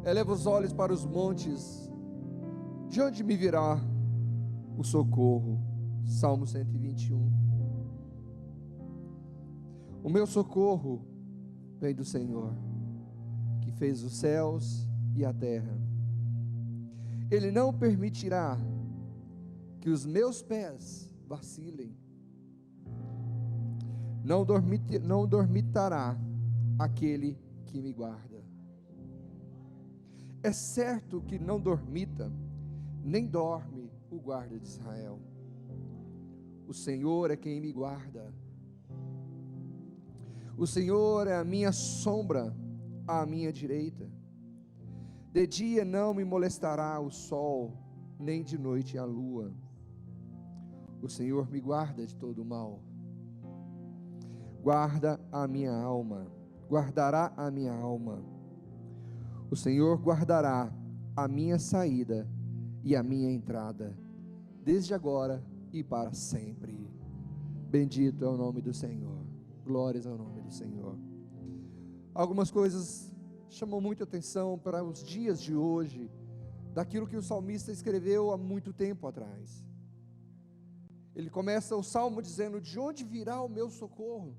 eleva os olhos para os montes, de onde me virá o socorro? Salmo 121. O meu socorro vem do Senhor, que fez os céus e a terra. Ele não permitirá que os meus pés vacilem. Não dormitará aquele que me guarda. É certo que não dormita, nem dorme o guarda de Israel. O Senhor é quem me guarda. O Senhor é a minha sombra à minha direita. De dia não me molestará o sol, nem de noite a lua. O Senhor me guarda de todo o mal. Guarda a minha alma, guardará a minha alma. O Senhor guardará a minha saída e a minha entrada, desde agora e para sempre. Bendito é o nome do Senhor. Glórias ao nome do Senhor. Algumas coisas chamam muita atenção para os dias de hoje, daquilo que o salmista escreveu há muito tempo atrás. Ele começa o salmo dizendo: de onde virá o meu socorro?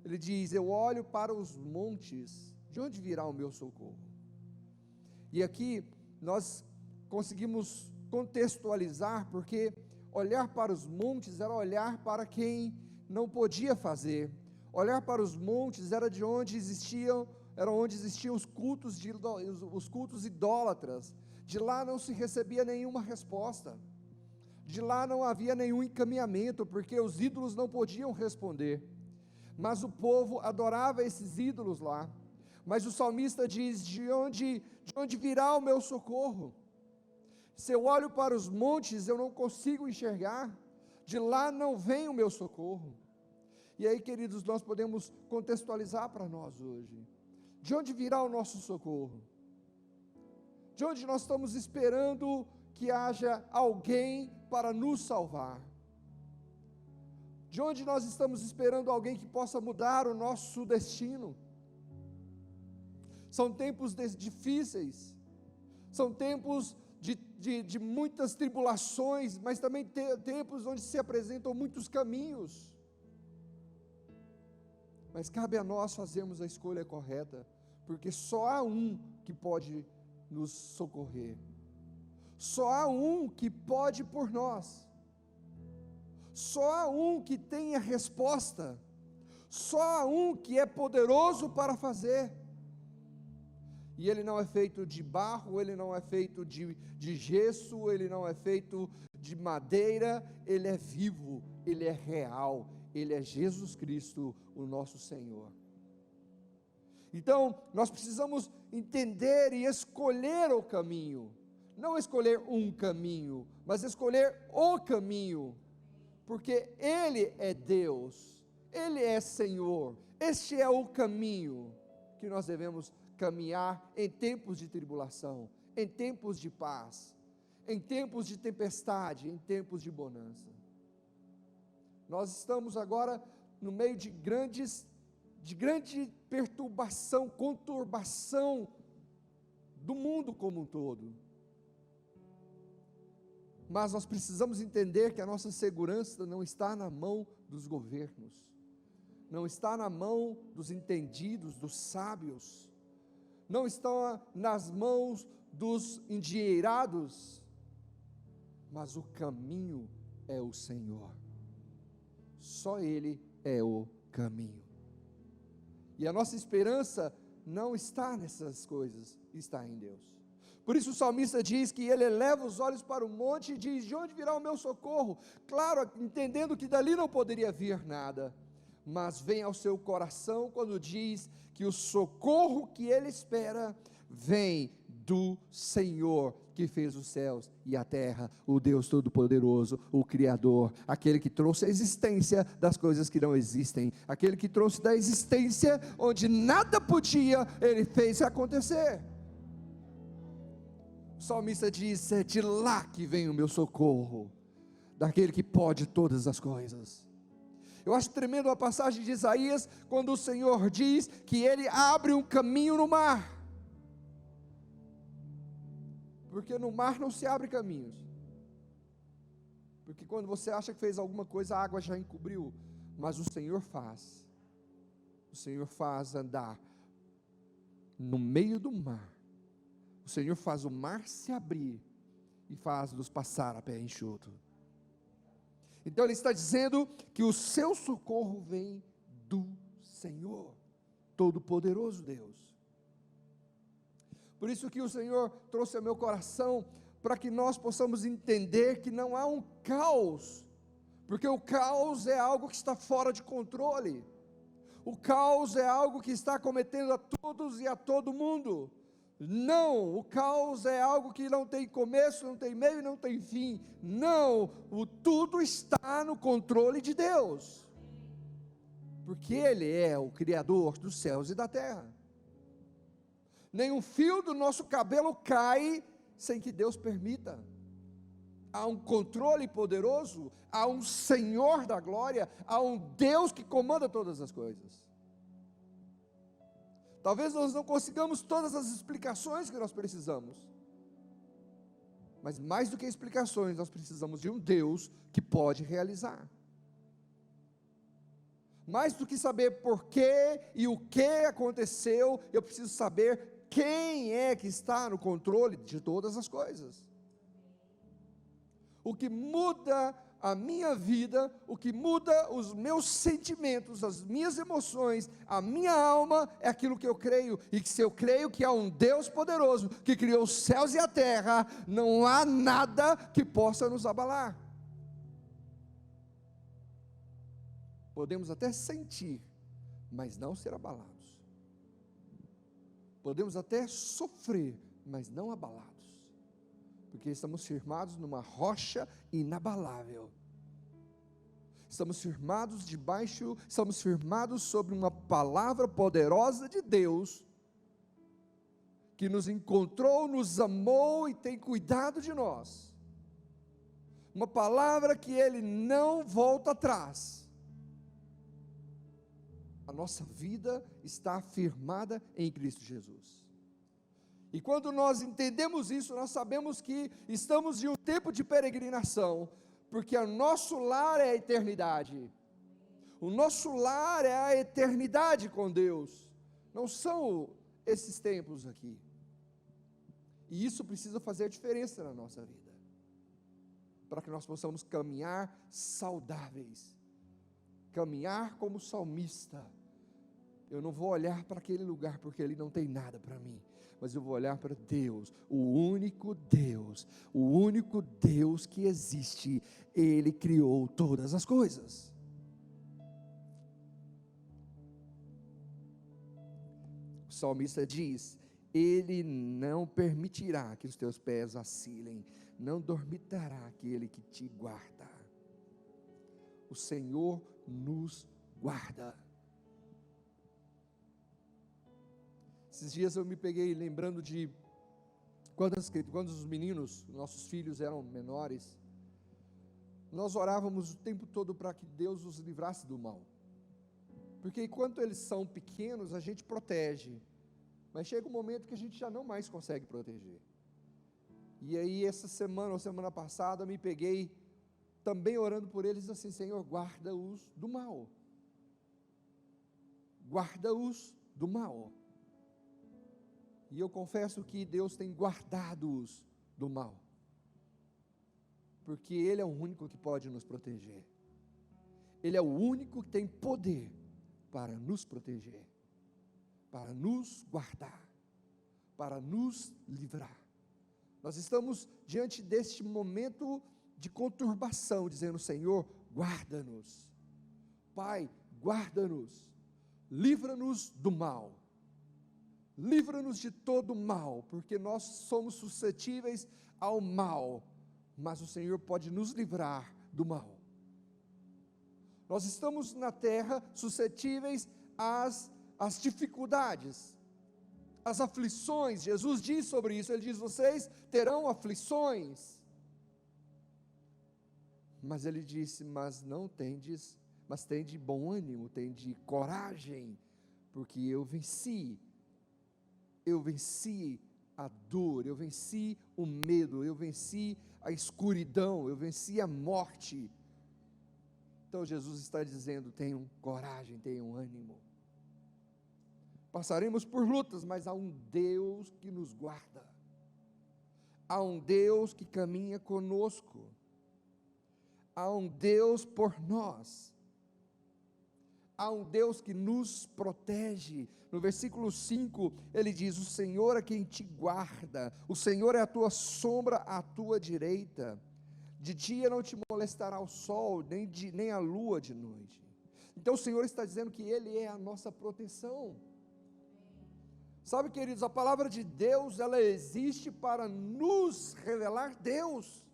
Ele diz: eu olho para os montes, de onde virá o meu socorro? E aqui nós conseguimos contextualizar, porque olhar para os montes era olhar para quem não podia fazer. Olhar para os montes era de onde existiam os cultos idólatras. De lá não se recebia nenhuma resposta. De lá não havia nenhum encaminhamento, porque os ídolos não podiam responder. Mas o povo adorava esses ídolos lá. Mas o salmista diz: de onde virá o meu socorro? Se eu olho para os montes, eu não consigo enxergar. De lá não vem o meu socorro. E aí, queridos, nós podemos contextualizar para nós hoje. De onde virá o nosso socorro? De onde nós estamos esperando que haja alguém para nos salvar? De onde nós estamos esperando alguém que possa mudar o nosso destino? São tempos difíceis, são tempos de muitas tribulações, mas também tempos onde se apresentam muitos caminhos. Mas cabe a nós fazermos a escolha correta, porque só há um que pode nos socorrer, só há um que pode por nós, só há um que tem a resposta, só há um que é poderoso para fazer. E ele não é feito de barro, ele não é feito de gesso, ele não é feito de madeira, ele é vivo, ele é real, ele é Jesus Cristo, o nosso Senhor. Então, nós precisamos entender e escolher o caminho, não escolher um caminho, mas escolher o caminho, porque Ele é Deus, Ele é Senhor, este é o caminho que nós devemos caminhar em tempos de tribulação, em tempos de paz, em tempos de tempestade, em tempos de bonança. Nós estamos agora no meio de grande perturbação, conturbação do mundo como um todo. Mas nós precisamos entender que a nossa segurança não está na mão dos governos, não está na mão dos entendidos, dos sábios, não está nas mãos dos endinheirados, mas o caminho é o Senhor, só Ele é o caminho, e a nossa esperança não está nessas coisas, está em Deus. Por isso o salmista diz que ele eleva os olhos para o monte e diz: de onde virá o meu socorro? Claro, entendendo que dali não poderia vir nada, mas vem ao seu coração quando diz que o socorro que ele espera vem do Senhor, que fez os céus e a terra, o Deus Todo-Poderoso, o Criador, aquele que trouxe a existência das coisas que não existem, aquele que trouxe da existência onde nada podia, ele fez acontecer. O salmista diz: é de lá que vem o meu socorro, daquele que pode todas as coisas. Eu acho tremendo a passagem de Isaías, quando o Senhor diz que Ele abre um caminho no mar. Porque no mar não se abre caminhos. Porque quando você acha que fez alguma coisa, a água já encobriu. Mas o Senhor faz. O Senhor faz andar no meio do mar. O Senhor faz o mar se abrir e faz-nos passar a pé enxuto. Então Ele está dizendo que o seu socorro vem do Senhor, Todo-Poderoso Deus. Por isso que o Senhor trouxe ao meu coração, para que nós possamos entender que não há um caos, porque o caos é algo que está fora de controle. O caos é algo que está acometendo a todos e a todo mundo. Não, o caos é algo que não tem começo, não tem meio e não tem fim. Não, tudo está no controle de Deus, porque Ele é o Criador dos céus e da terra. Nenhum fio do nosso cabelo cai sem que Deus permita. Há um controle poderoso, há um Senhor da glória, há um Deus que comanda todas as coisas. Talvez nós não consigamos todas as explicações que nós precisamos, mas mais do que explicações, nós precisamos de um Deus que pode realizar. Mais do que saber porquê e o que aconteceu, eu preciso saber quem é que está no controle de todas as coisas. O que muda a minha vida, o que muda os meus sentimentos, as minhas emoções, a minha alma, é aquilo que eu creio. E que se eu creio que há um Deus poderoso, que criou os céus e a terra, não há nada que possa nos abalar. Podemos até sentir, mas não ser abalados. Podemos até sofrer, mas não abalados. Porque estamos firmados numa rocha inabalável. Estamos firmados estamos firmados sobre uma palavra poderosa de Deus, que nos encontrou, nos amou e tem cuidado de nós. Uma palavra que Ele não volta atrás. A nossa vida está firmada em Cristo Jesus. E quando nós entendemos isso, nós sabemos que estamos em um tempo de peregrinação, porque o nosso lar é a eternidade. O nosso lar é a eternidade com Deus. Não são esses tempos aqui. E isso precisa fazer diferença na nossa vida, para que nós possamos caminhar saudáveis, caminhar como salmista. Eu não vou olhar para aquele lugar porque ele não tem nada para mim, mas eu vou olhar para Deus, o único Deus que existe. Ele criou todas as coisas. O salmista diz: Ele não permitirá que os teus pés vacilem, não dormitará aquele que te guarda. O Senhor nos guarda. Esses dias eu me peguei lembrando de quando os meninos, nossos filhos eram menores, nós orávamos o tempo todo para que Deus os livrasse do mal, porque enquanto eles são pequenos a gente protege, mas chega um momento que a gente já não mais consegue proteger. E aí essa semana ou semana passada me peguei também orando por eles assim: Senhor, guarda-os do mal, guarda-os do mal. E eu confesso que Deus tem guardado-os do mal, porque Ele é o único que pode nos proteger. Ele é o único que tem poder para nos proteger, para nos guardar, para nos livrar. Nós estamos diante deste momento de conturbação, dizendo: Senhor, guarda-nos. Pai, guarda-nos, livra-nos do mal. Livra-nos de todo mal, porque nós somos suscetíveis ao mal, mas o Senhor pode nos livrar do mal. Nós estamos na terra suscetíveis às dificuldades, às aflições. Jesus diz sobre isso, Ele diz: vocês terão aflições. Mas Ele disse: mas tende bom ânimo, tende coragem, porque eu venci a dor, eu venci o medo, eu venci a escuridão, eu venci a morte. Então Jesus está dizendo: tenham coragem, tenham ânimo. Passaremos por lutas, mas há um Deus que nos guarda. Há um Deus que caminha conosco. Há um Deus por nós. Há um Deus que nos protege. No versículo 5, ele diz: o Senhor é quem te guarda, o Senhor é a tua sombra à tua direita. De dia não te molestará o sol, nem a lua de noite. Então o Senhor está dizendo que Ele é a nossa proteção. Sabe, queridos, a palavra de Deus, ela existe para nos revelar Deus,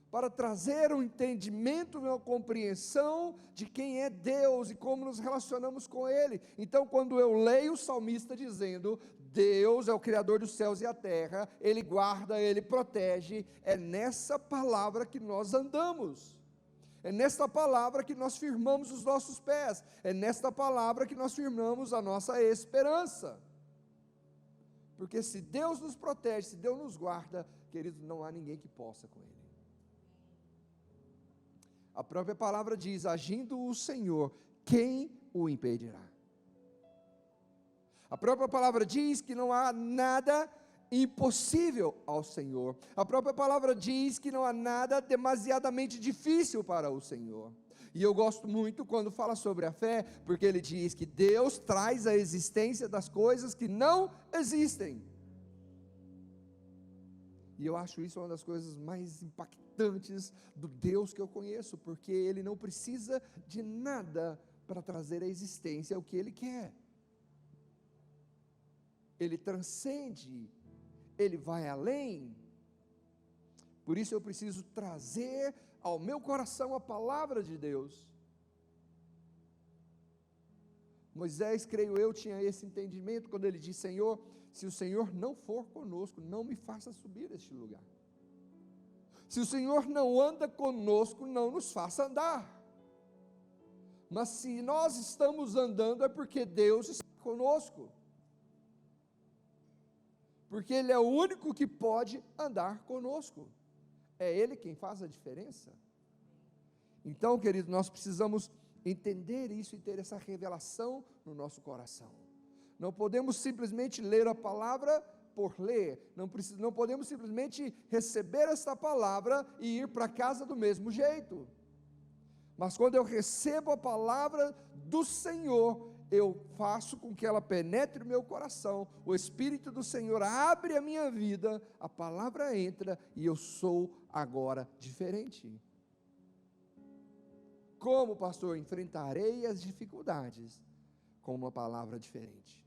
para trazer um entendimento, uma compreensão de quem é Deus e como nos relacionamos com Ele. Então, quando eu leio o salmista dizendo: Deus é o Criador dos céus e a terra, Ele guarda, Ele protege, é nessa palavra que nós andamos, é nesta palavra que nós firmamos os nossos pés, é nesta palavra que nós firmamos a nossa esperança. Porque se Deus nos protege, se Deus nos guarda, queridos, não há ninguém que possa com Ele. A própria palavra diz: agindo o Senhor, quem o impedirá? A própria palavra diz que não há nada impossível ao Senhor. A própria palavra diz que não há nada demasiadamente difícil para o Senhor. E eu gosto muito quando fala sobre a fé, porque ele diz que Deus traz a existência das coisas que não existem. E eu acho isso uma das coisas mais impactantes do Deus que eu conheço, porque Ele não precisa de nada para trazer à existência o que Ele quer. Ele transcende, Ele vai além. Por isso eu preciso trazer ao meu coração a palavra de Deus. Moisés, creio eu, tinha esse entendimento quando ele disse: Senhor, se o Senhor não for conosco, não me faça subir este lugar. Se o Senhor não anda conosco, não nos faça andar. Mas se nós estamos andando, é porque Deus está conosco. Porque Ele é o único que pode andar conosco. É Ele quem faz a diferença. Então, querido, nós precisamos entender isso e ter essa revelação no nosso coração. Não podemos simplesmente ler a palavra por ler, não podemos simplesmente receber esta palavra e ir para casa do mesmo jeito. Mas quando eu recebo a palavra do Senhor, eu faço com que ela penetre o meu coração, o Espírito do Senhor abre a minha vida, a palavra entra e eu sou agora diferente. Como, pastor, enfrentarei as dificuldades com uma palavra diferente?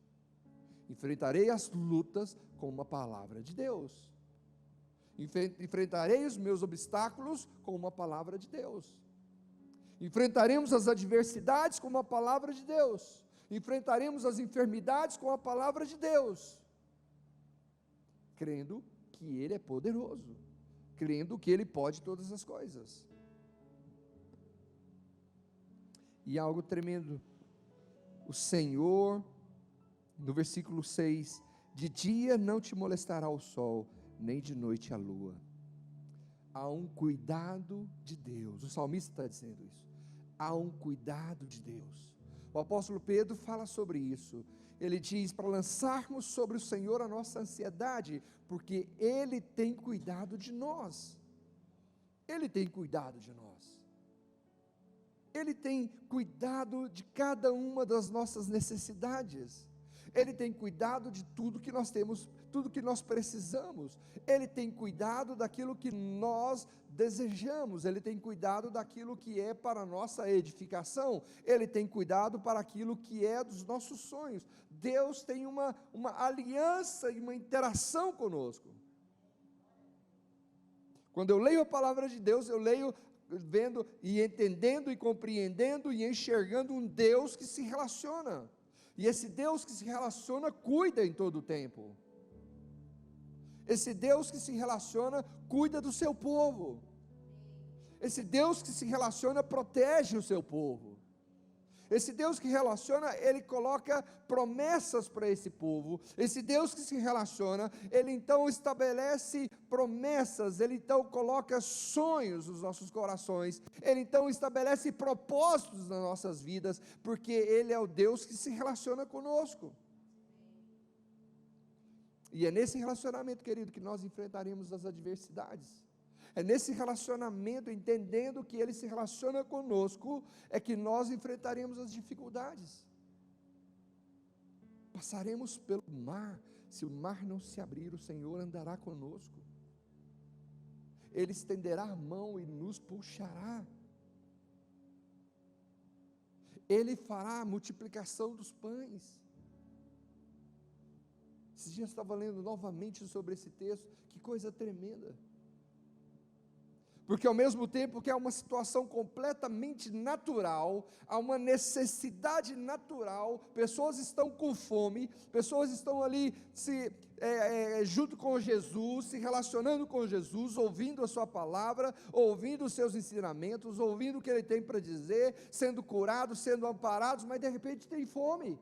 Enfrentarei as lutas com uma palavra de Deus. Enfrentarei os meus obstáculos com uma palavra de Deus. Enfrentaremos as adversidades com uma palavra de Deus. Enfrentaremos as enfermidades com a palavra de Deus, crendo que Ele é poderoso, crendo que Ele pode todas as coisas. E algo tremendo, o Senhor, no versículo 6, de dia não te molestará o sol, nem de noite a lua. Há um cuidado de Deus, o salmista está dizendo isso, há um cuidado de Deus. O apóstolo Pedro fala sobre isso, ele diz para lançarmos sobre o Senhor a nossa ansiedade, porque Ele tem cuidado de nós, Ele tem cuidado de nós, Ele tem cuidado de cada uma das nossas necessidades, Ele tem cuidado de tudo que nós temos, tudo que nós precisamos, Ele tem cuidado daquilo que nós desejamos, Ele tem cuidado daquilo que é para a nossa edificação, Ele tem cuidado para aquilo que é dos nossos sonhos. Deus tem uma aliança e uma interação conosco. Quando eu leio a palavra de Deus, eu leio vendo e entendendo e compreendendo e enxergando um Deus que se relaciona. E esse Deus que se relaciona cuida em todo o tempo. Esse Deus que se relaciona cuida do seu povo. Esse Deus que se relaciona protege o seu povo. Esse Deus que relaciona, Ele coloca promessas para esse povo. Esse Deus que se relaciona, Ele então estabelece promessas, Ele então coloca sonhos nos nossos corações, Ele então estabelece propósitos nas nossas vidas, porque Ele é o Deus que se relaciona conosco. E é nesse relacionamento, querido, que nós enfrentaremos as adversidades. É nesse relacionamento, entendendo que Ele se relaciona conosco, é que nós enfrentaremos as dificuldades. Passaremos pelo mar, se o mar não se abrir, o Senhor andará conosco. Ele estenderá a mão e nos puxará. Ele fará a multiplicação dos pães. Esses dias eu estava lendo novamente sobre esse texto, que coisa tremenda. Porque ao mesmo tempo que há uma situação completamente natural, há uma necessidade natural, pessoas estão com fome, pessoas estão ali junto com Jesus, se relacionando com Jesus, ouvindo a sua palavra, ouvindo os seus ensinamentos, ouvindo o que Ele tem para dizer, sendo curados, sendo amparados, mas de repente tem fome.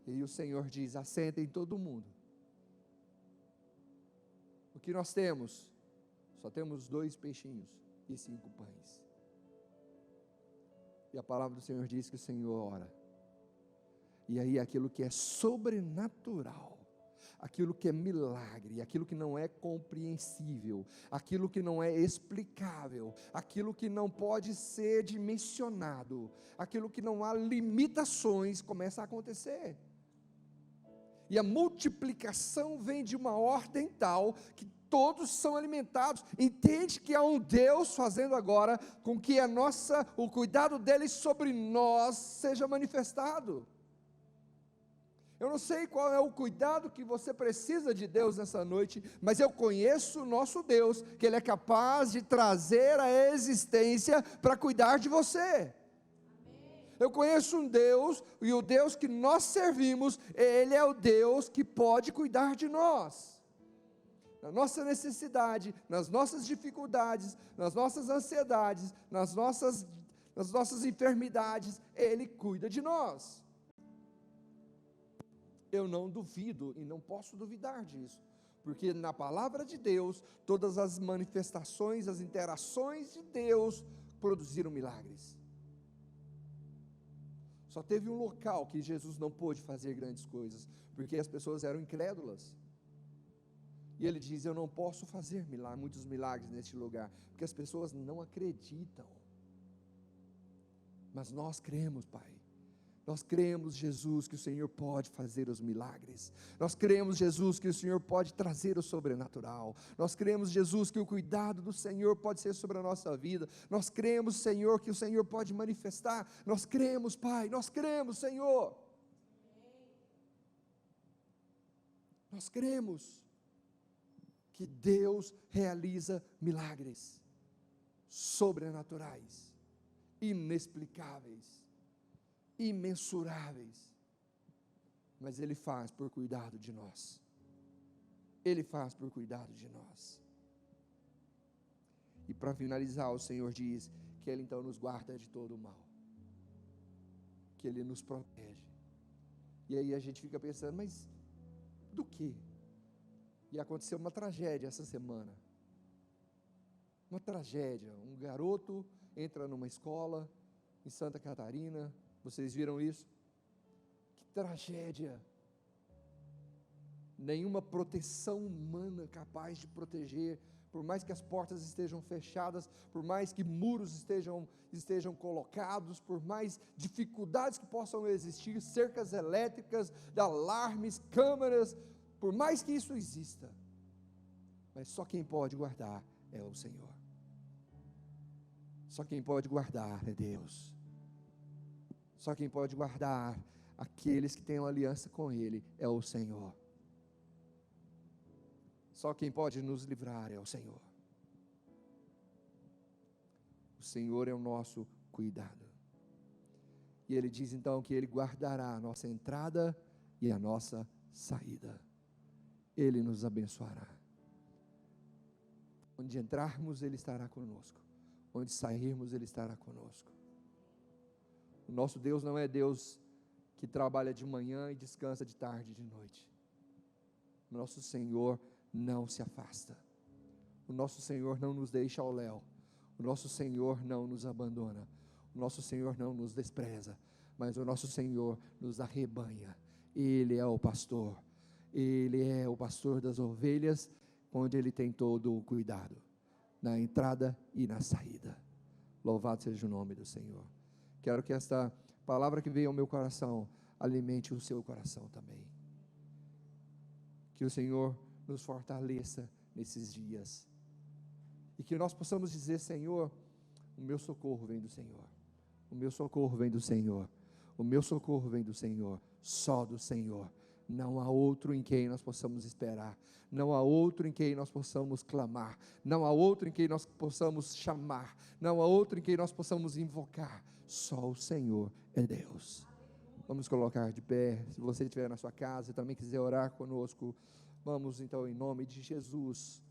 E o Senhor diz: assentem todo mundo. O que nós temos? Só temos 2 peixinhos e 5 pães. E a palavra do Senhor diz que o Senhor ora. E aí aquilo que é sobrenatural, aquilo que é milagre, aquilo que não é compreensível, aquilo que não é explicável, aquilo que não pode ser dimensionado, aquilo que não há limitações, começa a acontecer. E a multiplicação vem de uma ordem tal que todos são alimentados. Entende que há um Deus fazendo agora com que o cuidado dele sobre nós seja manifestado. Eu não sei qual é o cuidado que você precisa de Deus nessa noite, mas eu conheço o nosso Deus, que Ele é capaz de trazer a existência para cuidar de você. Eu conheço um Deus, e o Deus que nós servimos, Ele é o Deus que pode cuidar de nós. Na nossa necessidade, nas nossas dificuldades, nas nossas ansiedades, nas nossas enfermidades, Ele cuida de nós. Eu não duvido e não posso duvidar disso, porque na palavra de Deus, todas as manifestações, as interações de Deus produziram milagres. Só teve um local que Jesus não pôde fazer grandes coisas, porque as pessoas eram incrédulas. E Ele diz: eu não posso fazer muitos milagres neste lugar, porque as pessoas não acreditam. Mas nós cremos, Pai. Nós cremos, Jesus, que o Senhor pode fazer os milagres. Nós cremos, Jesus, que o Senhor pode trazer o sobrenatural. Nós cremos, Jesus, que o cuidado do Senhor pode ser sobre a nossa vida. Nós cremos, Senhor, que o Senhor pode manifestar. Nós cremos, Pai, nós cremos, Senhor. Nós cremos que Deus realiza milagres sobrenaturais, inexplicáveis, imensuráveis, mas Ele faz por cuidado de nós. Ele faz por cuidado de nós. E para finalizar, o Senhor diz que Ele então nos guarda de todo o mal, que Ele nos protege. E aí a gente fica pensando, mas do quê? E aconteceu uma tragédia essa semana. Uma tragédia. Um garoto entra numa escola em Santa Catarina. Vocês viram isso? Que tragédia. Nenhuma proteção humana capaz de proteger, por mais que as portas estejam fechadas, por mais que muros estejam colocados, por mais dificuldades que possam existir, cercas elétricas, alarmes, câmeras, por mais que isso exista, mas só quem pode guardar é o Senhor. Só quem pode guardar é Deus. Só quem pode guardar aqueles que têm uma aliança com Ele é o Senhor. Só quem pode nos livrar é o Senhor. O Senhor é o nosso cuidado. E Ele diz então que Ele guardará a nossa entrada e a nossa saída. Ele nos abençoará. Onde entrarmos, Ele estará conosco. Onde sairmos, Ele estará conosco. O nosso Deus não é Deus que trabalha de manhã e descansa de tarde e de noite. O nosso Senhor não se afasta. O nosso Senhor não nos deixa ao léu. O nosso Senhor não nos abandona. O nosso Senhor não nos despreza. Mas o nosso Senhor nos arrebanha. Ele é o pastor. Ele é o pastor das ovelhas, onde Ele tem todo o cuidado, na entrada e na saída. Louvado seja o nome do Senhor. Quero que esta palavra que veio ao meu coração alimente o seu coração também. Que o Senhor nos fortaleça nesses dias. E que nós possamos dizer: Senhor, o meu socorro vem do Senhor. O meu socorro vem do Senhor. O meu socorro vem do Senhor. Só do Senhor. Não há outro em quem nós possamos esperar. Não há outro em quem nós possamos clamar. Não há outro em quem nós possamos chamar. Não há outro em quem nós possamos invocar. Só o Senhor é Deus. Vamos colocar de pé. Se você estiver na sua casa e também quiser orar conosco, vamos então, em nome de Jesus,